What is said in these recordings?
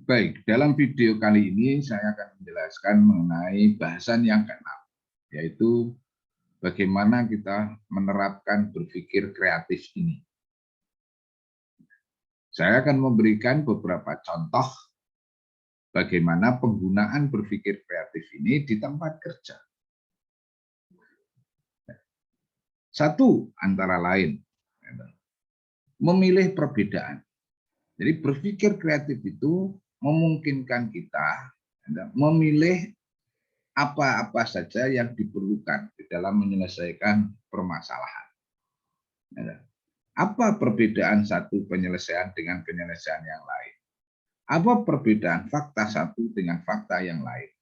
Baik, dalam video kali ini saya akan menjelaskan mengenai bahasan yang keenam, yaitu bagaimana kita menerapkan berpikir kreatif ini. Saya akan memberikan beberapa contoh bagaimana penggunaan berpikir kreatif ini di tempat kerja. Satu antara lain, memilih perbedaan. Jadi berpikir kreatif itu memungkinkan kita memilih apa-apa saja yang diperlukan di dalam menyelesaikan permasalahan. Apa perbedaan satu penyelesaian dengan penyelesaian yang lain? Apa perbedaan fakta satu dengan fakta yang lain?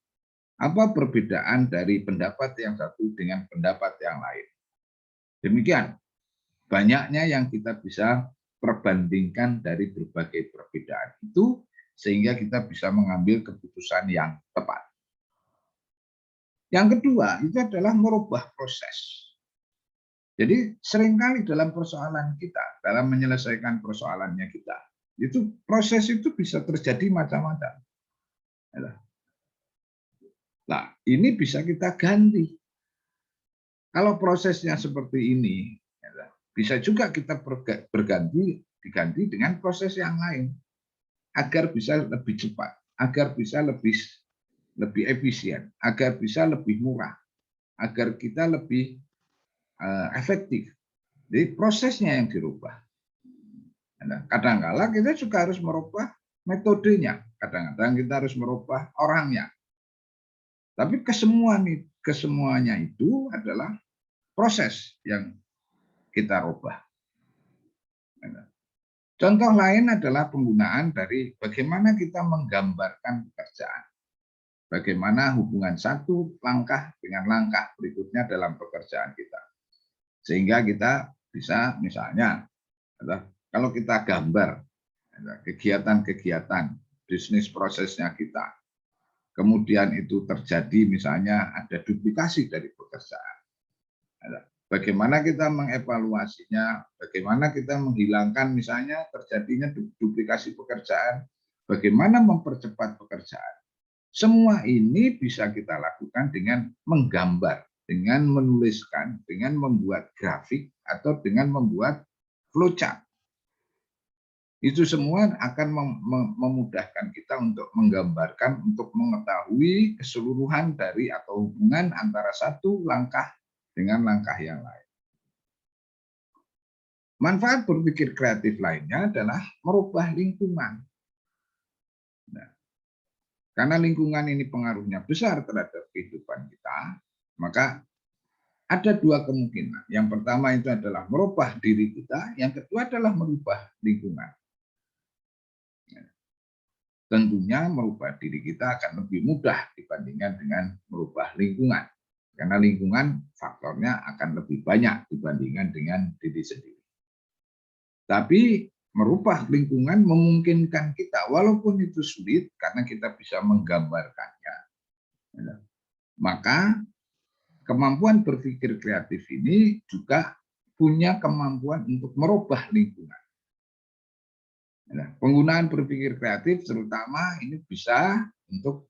Apa perbedaan dari pendapat yang satu dengan pendapat yang lain? Demikian banyaknya yang kita bisa perbandingkan dari berbagai perbedaan itu sehingga kita bisa mengambil keputusan yang tepat. Yang kedua, itu adalah merubah proses. Jadi seringkali dalam persoalan kita, dalam menyelesaikan persoalannya kita, itu proses itu bisa terjadi macam-macam. Nah, ini bisa kita ganti. Kalau prosesnya seperti ini, bisa juga kita diganti dengan proses yang lain, agar bisa lebih cepat, agar bisa lebih efisien, agar bisa lebih murah, agar kita lebih efektif. Jadi prosesnya yang dirubah. Kadang-kala kita juga harus merubah metodenya, kadang-kadang kita harus merubah orangnya. Tapi kesemuanya itu adalah proses yang kita rubah. Contoh lain adalah penggunaan dari bagaimana kita menggambarkan pekerjaan. Bagaimana hubungan satu langkah dengan langkah berikutnya dalam pekerjaan kita. Sehingga kita bisa misalnya, kalau kita gambar kegiatan-kegiatan bisnis prosesnya kita, kemudian itu terjadi misalnya ada duplikasi dari pekerjaan. Bagaimana kita mengevaluasinya, bagaimana kita menghilangkan misalnya terjadinya duplikasi pekerjaan, bagaimana mempercepat pekerjaan. Semua ini bisa kita lakukan dengan menggambar, dengan menuliskan, dengan membuat grafik, atau dengan membuat flowchart. Itu semua akan memudahkan kita untuk menggambarkan, untuk mengetahui keseluruhan dari atau hubungan antara satu langkah dengan langkah yang lain. Manfaat berpikir kreatif lainnya adalah merubah lingkungan. Nah, karena lingkungan ini pengaruhnya besar terhadap kehidupan kita, maka ada dua kemungkinan. Yang pertama itu adalah merubah diri kita, yang kedua adalah merubah lingkungan. Tentunya merubah diri kita akan lebih mudah dibandingkan dengan merubah lingkungan. Karena lingkungan faktornya akan lebih banyak dibandingkan dengan diri sendiri. Tapi merubah lingkungan memungkinkan kita, walaupun itu sulit karena kita bisa menggambarkannya. Maka kemampuan berpikir kreatif ini juga punya kemampuan untuk merubah lingkungan. Penggunaan berpikir kreatif terutama ini bisa untuk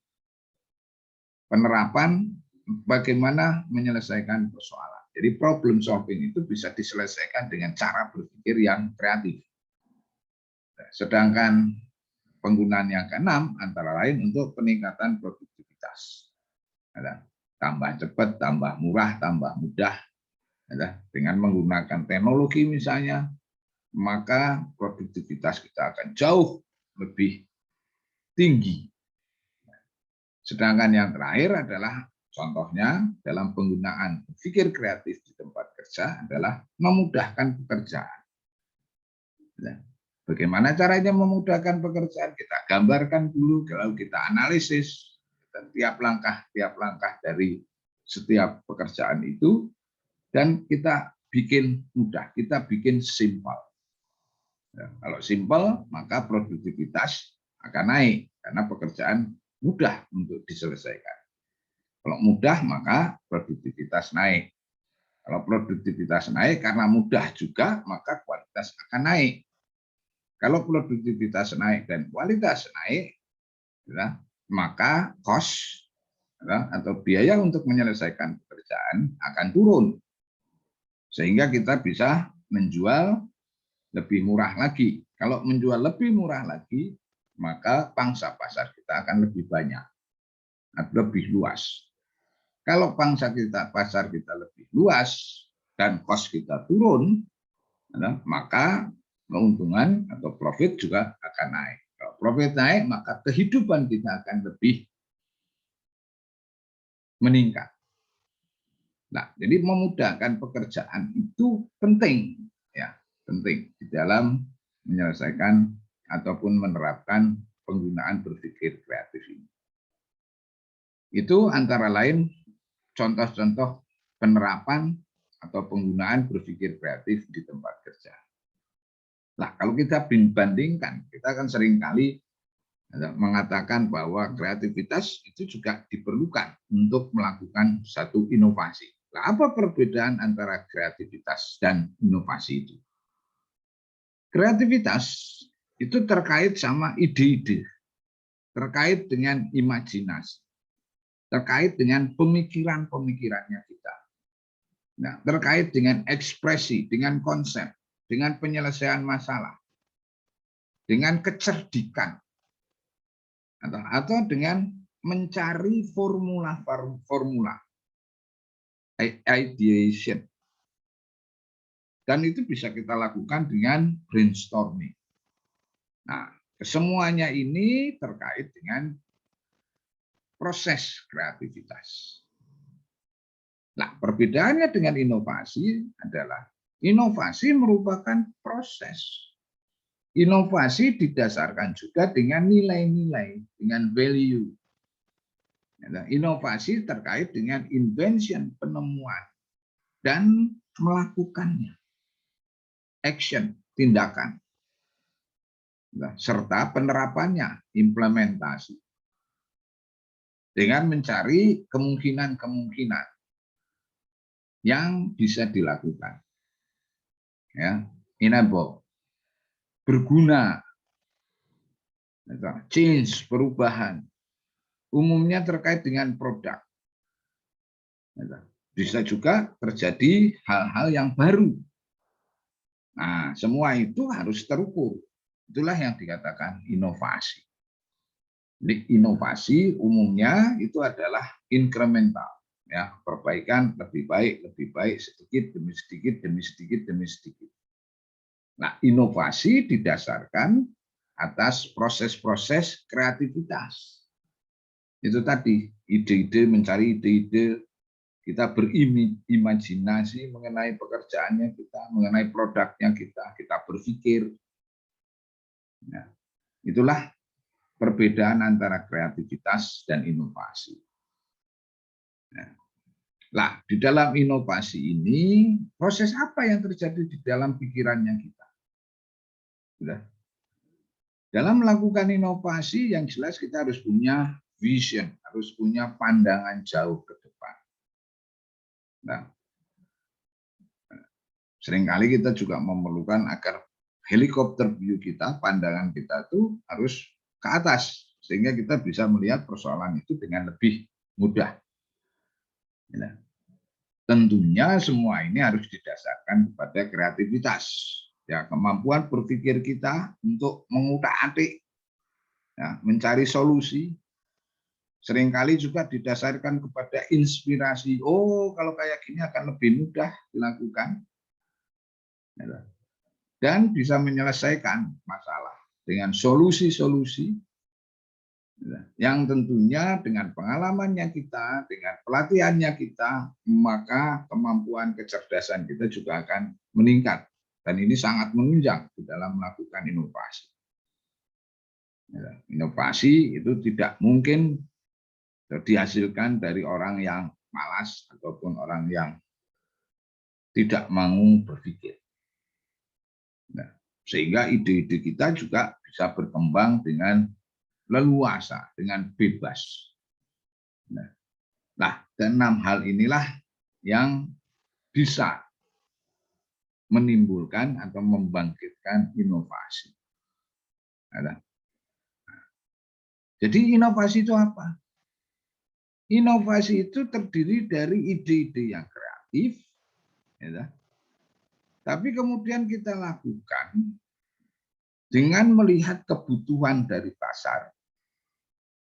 penerapan bagaimana menyelesaikan persoalan. Jadi problem solving itu bisa diselesaikan dengan cara berpikir yang kreatif. Sedangkan penggunaan yang keenam antara lain untuk peningkatan produktivitas. Tambah cepat, tambah murah, tambah mudah. Dengan menggunakan teknologi misalnya, maka produktivitas kita akan jauh lebih tinggi. Sedangkan yang terakhir adalah contohnya dalam penggunaan pikir kreatif di tempat kerja adalah memudahkan pekerjaan. Bagaimana caranya memudahkan pekerjaan? Kita gambarkan dulu, kalau kita analisis tiap langkah dari setiap pekerjaan itu, dan kita bikin mudah, kita bikin simpel. Kalau simpel, maka produktivitas akan naik karena pekerjaan mudah untuk diselesaikan. Kalau mudah, maka produktivitas naik. Kalau produktivitas naik karena mudah juga, maka kualitas akan naik. Kalau produktivitas naik dan kualitas naik, ya, maka cost ya, atau biaya untuk menyelesaikan pekerjaan akan turun, sehingga kita bisa menjual lebih murah lagi. Kalau menjual lebih murah lagi, maka pangsa pasar kita akan lebih banyak, lebih luas. Kalau pangsa kita, pasar kita lebih luas dan cost kita turun, maka keuntungan atau profit juga akan naik. Kalau profit naik, maka kehidupan kita akan lebih meningkat. Nah, jadi memudahkan pekerjaan itu penting, ya, penting di dalam menyelesaikan ataupun menerapkan penggunaan berpikir kreatif ini. Itu antara lain contoh-contoh penerapan atau penggunaan berpikir kreatif di tempat kerja. Nah, kalau kita bandingkan, kita akan seringkali mengatakan bahwa kreativitas itu juga diperlukan untuk melakukan satu inovasi. Nah, apa perbedaan antara kreativitas dan inovasi itu? Kreativitas itu terkait sama ide-ide, terkait dengan imajinasi, terkait dengan pemikiran-pemikirannya kita. Nah, terkait dengan ekspresi, dengan konsep, dengan penyelesaian masalah, dengan kecerdikan, atau dengan mencari formula ideation, dan itu bisa kita lakukan dengan brainstorming. Nah, semuanya ini terkait dengan proses kreativitas. Nah, perbedaannya dengan inovasi adalah inovasi merupakan proses. Inovasi didasarkan juga dengan nilai-nilai, dengan value. Nah, inovasi terkait dengan invention, penemuan, dan melakukannya. Action, tindakan. Nah, serta penerapannya, implementasi. Dengan mencari kemungkinan-kemungkinan yang bisa dilakukan. Ya, enable, berguna, change, perubahan. Umumnya terkait dengan produk. Bisa juga terjadi hal-hal yang baru. Nah, semua itu harus terukur. Itulah yang dikatakan inovasi. Inovasi umumnya itu adalah incremental, ya, perbaikan lebih baik, sedikit demi sedikit, demi sedikit, demi sedikit. Nah, inovasi didasarkan atas proses-proses kreativitas. Itu tadi, ide-ide, mencari ide-ide, kita berimajinasi mengenai pekerjaannya kita, mengenai produknya kita berpikir. Nah, itulah perbedaan antara kreativitas dan inovasi. Nah, di dalam inovasi ini, proses apa yang terjadi di dalam pikirannya kita? Sudah. Dalam melakukan inovasi, yang jelas kita harus punya vision, harus punya pandangan jauh ke depan. Nah, seringkali kita juga memerlukan agar helikopter view kita, pandangan kita itu harus ke atas, sehingga kita bisa melihat persoalan itu dengan lebih mudah. Ya. Tentunya semua ini harus didasarkan kepada kreativitas, ya, kemampuan berpikir kita untuk mengutak-atik, ya, mencari solusi. Seringkali juga didasarkan kepada inspirasi. Oh, kalau kayak gini akan lebih mudah dilakukan, ya, dan bisa menyelesaikan masalah dengan solusi-solusi yang tentunya dengan pengalamannya kita, dengan pelatihannya kita, maka kemampuan kecerdasan kita juga akan meningkat. Dan ini sangat menunjang di dalam melakukan inovasi. Inovasi itu tidak mungkin dihasilkan dari orang yang malas ataupun orang yang tidak mau berpikir. Nah, sehingga ide-ide kita juga bisa berkembang dengan leluasa, dengan bebas. Nah, dan 6 hal inilah yang bisa menimbulkan atau membangkitkan inovasi. Jadi inovasi itu apa? Inovasi itu terdiri dari ide-ide yang kreatif, ya, tapi kemudian kita lakukan dengan melihat kebutuhan dari pasar,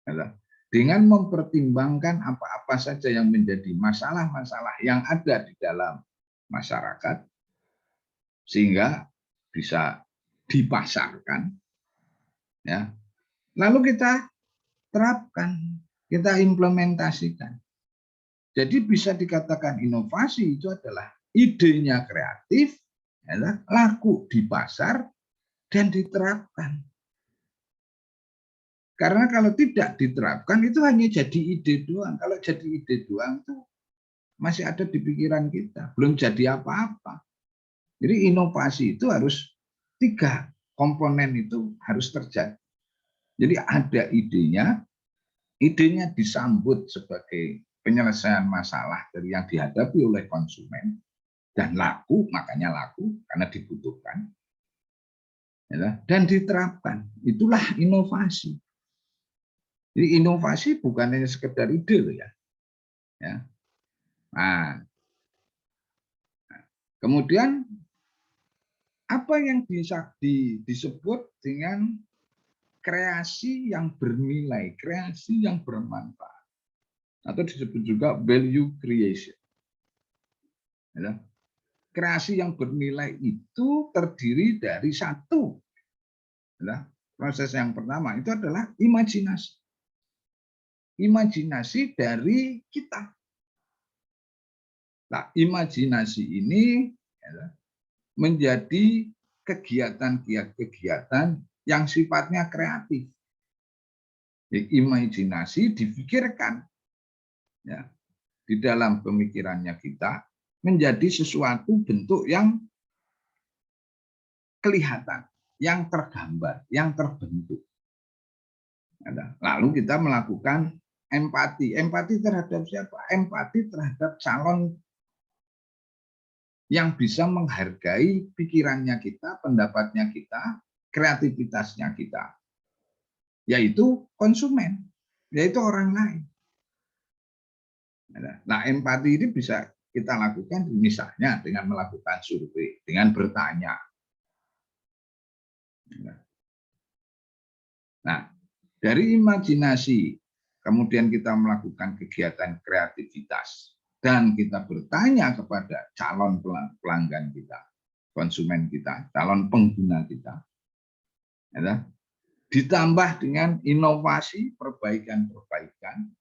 ya, dengan mempertimbangkan apa-apa saja yang menjadi masalah-masalah yang ada di dalam masyarakat, sehingga bisa dipasarkan. Ya. Lalu kita terapkan, kita implementasikan. Jadi bisa dikatakan inovasi itu adalah idenya kreatif, ya, laku di pasar, dan diterapkan. Karena kalau tidak diterapkan itu hanya jadi ide doang. Kalau jadi ide doang itu masih ada di pikiran kita, belum jadi apa-apa. Jadi inovasi itu harus 3 komponen itu harus terjadi. Jadi ada idenya disambut sebagai penyelesaian masalah dari yang dihadapi oleh konsumen, dan laku, makanya laku karena dibutuhkan, dan diterapkan. Itulah inovasi. Jadi inovasi bukan hanya sekedar ide loh ya. Nah, kemudian apa yang disebut dengan kreasi yang bernilai, kreasi yang bermanfaat, atau disebut juga value creation. Kreasi yang bernilai itu terdiri dari satu. Proses yang pertama itu adalah imajinasi. Imajinasi dari kita. Nah, imajinasi ini menjadi kegiatan-kegiatan yang sifatnya kreatif. Imajinasi dipikirkan, ya, di dalam pemikirannya kita menjadi sesuatu bentuk yang kelihatan, yang tergambar, yang terbentuk. Lalu kita melakukan empati. Empati terhadap siapa? Empati terhadap calon yang bisa menghargai pikirannya kita, pendapatnya kita, kreativitasnya kita, yaitu konsumen, yaitu orang lain. Nah, empati ini bisa kita lakukan misalnya dengan melakukan survei, dengan bertanya. Nah, dari imajinasi, kemudian kita melakukan kegiatan kreativitas, dan kita bertanya kepada calon pelanggan kita, konsumen kita, calon pengguna kita, ya, ditambah dengan inovasi, perbaikan-perbaikan,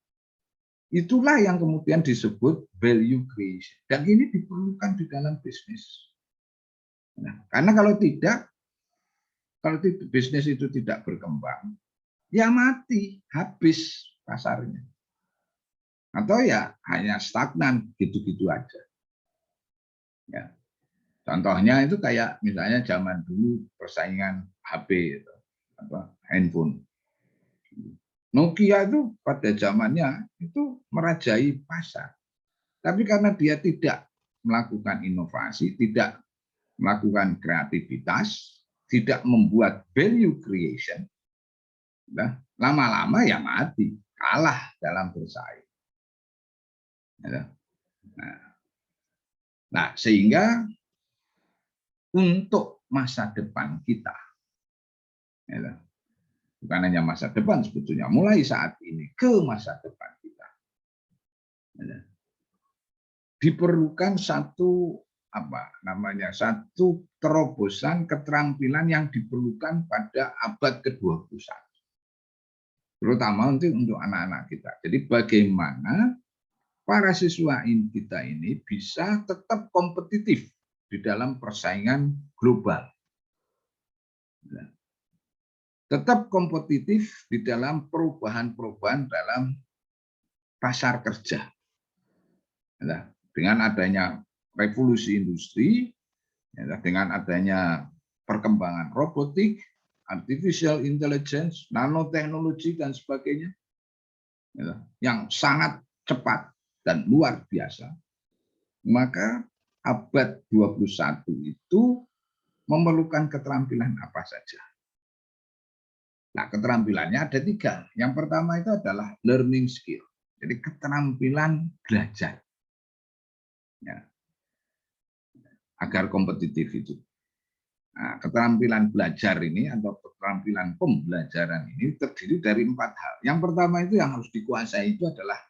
itulah yang kemudian disebut value creation. Dan ini diperlukan di dalam bisnis. Nah, karena kalau bisnis itu tidak berkembang, ya mati, habis pasarnya. Atau ya hanya stagnan, gitu-gitu aja. Ya. Contohnya itu kayak misalnya zaman dulu persaingan HP, handphone. Nokia itu pada zamannya itu merajai pasar. Tapi karena dia tidak melakukan inovasi, tidak melakukan kreativitas, tidak membuat value creation, lama-lama ya mati, kalah dalam bersaing. Nah, sehingga untuk masa depan kita, bukan hanya masa depan sebetulnya, mulai saat ini ke masa depan kita, diperlukan satu terobosan keterampilan yang diperlukan pada abad ke-21, terutama untuk anak-anak kita. Jadi bagaimana para siswa kita ini bisa tetap kompetitif di dalam persaingan global, tetap kompetitif di dalam perubahan-perubahan dalam pasar kerja. Dengan adanya revolusi industri, dengan adanya perkembangan robotik, artificial intelligence, nanoteknologi, dan sebagainya, yang sangat cepat dan luar biasa, maka abad 21 itu memerlukan keterampilan apa saja. Nah, keterampilannya ada 3. Yang pertama itu adalah learning skill. Jadi keterampilan belajar. Ya, agar kompetitif itu. Nah, keterampilan belajar ini atau keterampilan pembelajaran ini terdiri dari 4 hal. Yang pertama itu yang harus dikuasai itu adalah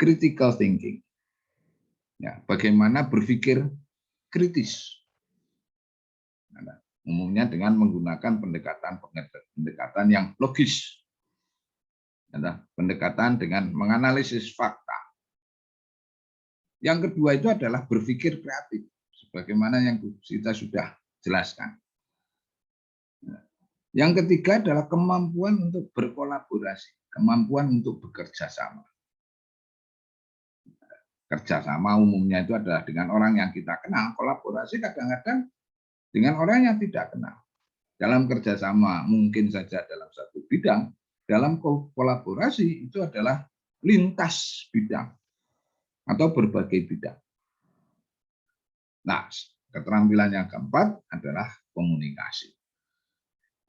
critical thinking. Ya, bagaimana berpikir kritis. Nah, umumnya dengan menggunakan pendekatan yang logis. Pendekatan dengan menganalisis fakta. Yang kedua itu adalah berpikir kreatif. Sebagaimana yang kita sudah jelaskan. Yang ketiga adalah kemampuan untuk berkolaborasi, kemampuan untuk bekerja sama. Kerjasama umumnya itu adalah dengan orang yang kita kenal, kolaborasi kadang-kadang dengan orang yang tidak kenal. Dalam kerjasama mungkin saja dalam satu bidang, dalam kolaborasi itu adalah lintas bidang atau berbagai bidang. Nah, keterampilan yang keempat adalah komunikasi.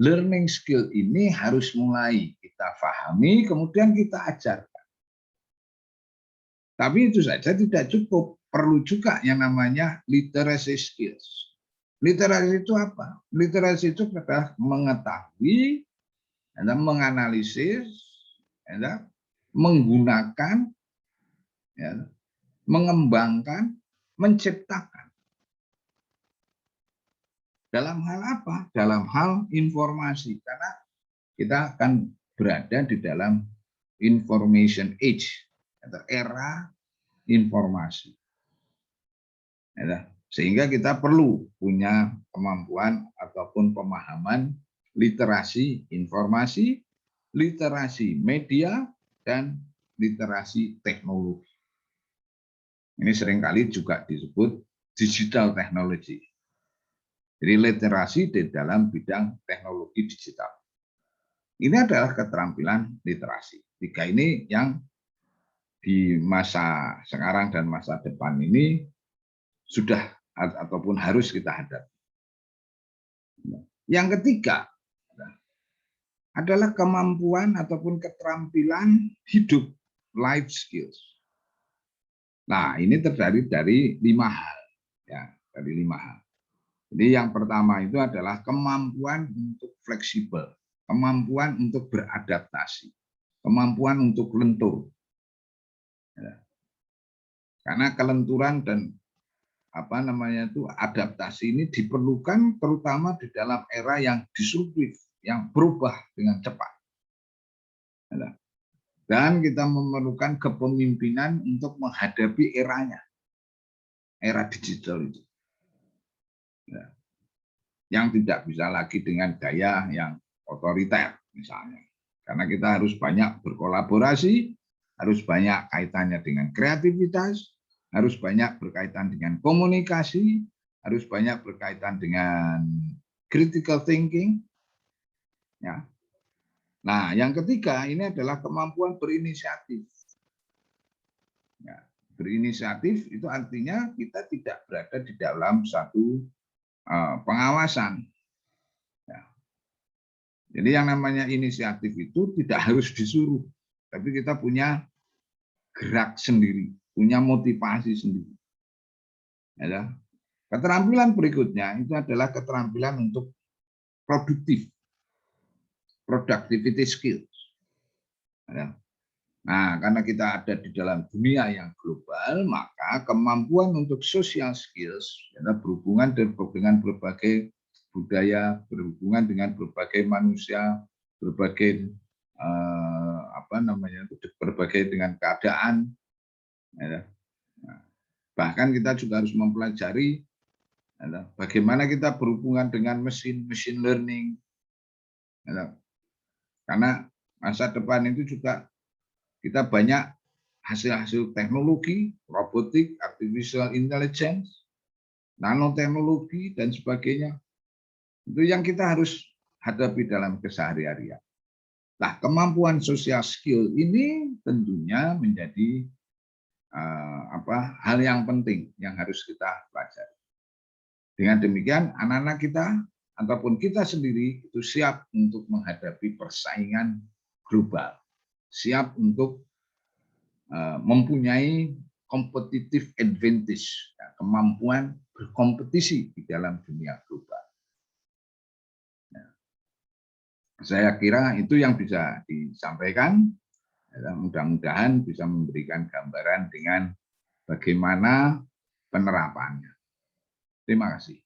Learning skill ini harus mulai kita pahami, kemudian kita ajarkan. Tapi itu saja tidak cukup, perlu juga yang namanya literacy skills. Literasi itu apa? Literasi itu adalah mengetahui, menganalisis, menggunakan, mengembangkan, menciptakan. Dalam hal apa? Dalam hal informasi. Karena kita akan berada di dalam information age, atau era informasi. Sehingga kita perlu punya kemampuan ataupun pemahaman literasi informasi, literasi media, dan literasi teknologi. Ini seringkali juga disebut digital technology. Jadi literasi di dalam bidang teknologi digital. Ini adalah keterampilan literasi. 3 ini yang di masa sekarang dan masa depan ini sudah ataupun harus kita hadapi. Yang ketiga adalah kemampuan ataupun keterampilan hidup, life skills. Nah, ini terdiri dari 5 hal. Ya, dari 5 hal. Jadi yang pertama itu adalah kemampuan untuk fleksibel, kemampuan untuk beradaptasi, kemampuan untuk lentur. Karena kelenturan dan adaptasi ini diperlukan terutama di dalam era yang disruptif, yang berubah dengan cepat. Dan kita memerlukan kepemimpinan untuk menghadapi eranya, era digital itu. Yang tidak bisa lagi dengan gaya yang otoriter misalnya. Karena kita harus banyak berkolaborasi, harus banyak kaitannya dengan kreativitas, harus banyak berkaitan dengan komunikasi, harus banyak berkaitan dengan critical thinking. Ya. Nah, yang ketiga ini adalah kemampuan berinisiatif. Ya, berinisiatif itu artinya kita tidak berada di dalam satu pengawasan. Ya. Jadi yang namanya inisiatif itu tidak harus disuruh, tapi kita punya gerak sendiri, punya motivasi sendiri. Ya. Keterampilan berikutnya itu adalah keterampilan untuk produktif, productivity skills. Ya. Nah, karena kita ada di dalam dunia yang global, maka kemampuan untuk social skills berhubungan dengan berbagai budaya, berhubungan dengan berbagai manusia, berbagai berbagai dengan keadaan. Bahkan kita juga harus mempelajari bagaimana kita berhubungan dengan machine learning. Karena masa depan itu juga kita banyak hasil-hasil teknologi, robotik, artificial intelligence, nanoteknologi, dan sebagainya. Itu yang kita harus hadapi dalam keseharian. Nah, kemampuan social skill ini tentunya menjadi hal yang penting yang harus kita pelajari. Dengan demikian, anak-anak kita ataupun kita sendiri itu siap untuk menghadapi persaingan global, siap untuk mempunyai competitive advantage, ya, kemampuan berkompetisi di dalam dunia global. Saya kira itu yang bisa disampaikan. Mudah-mudahan bisa memberikan gambaran dengan bagaimana penerapannya. Terima kasih.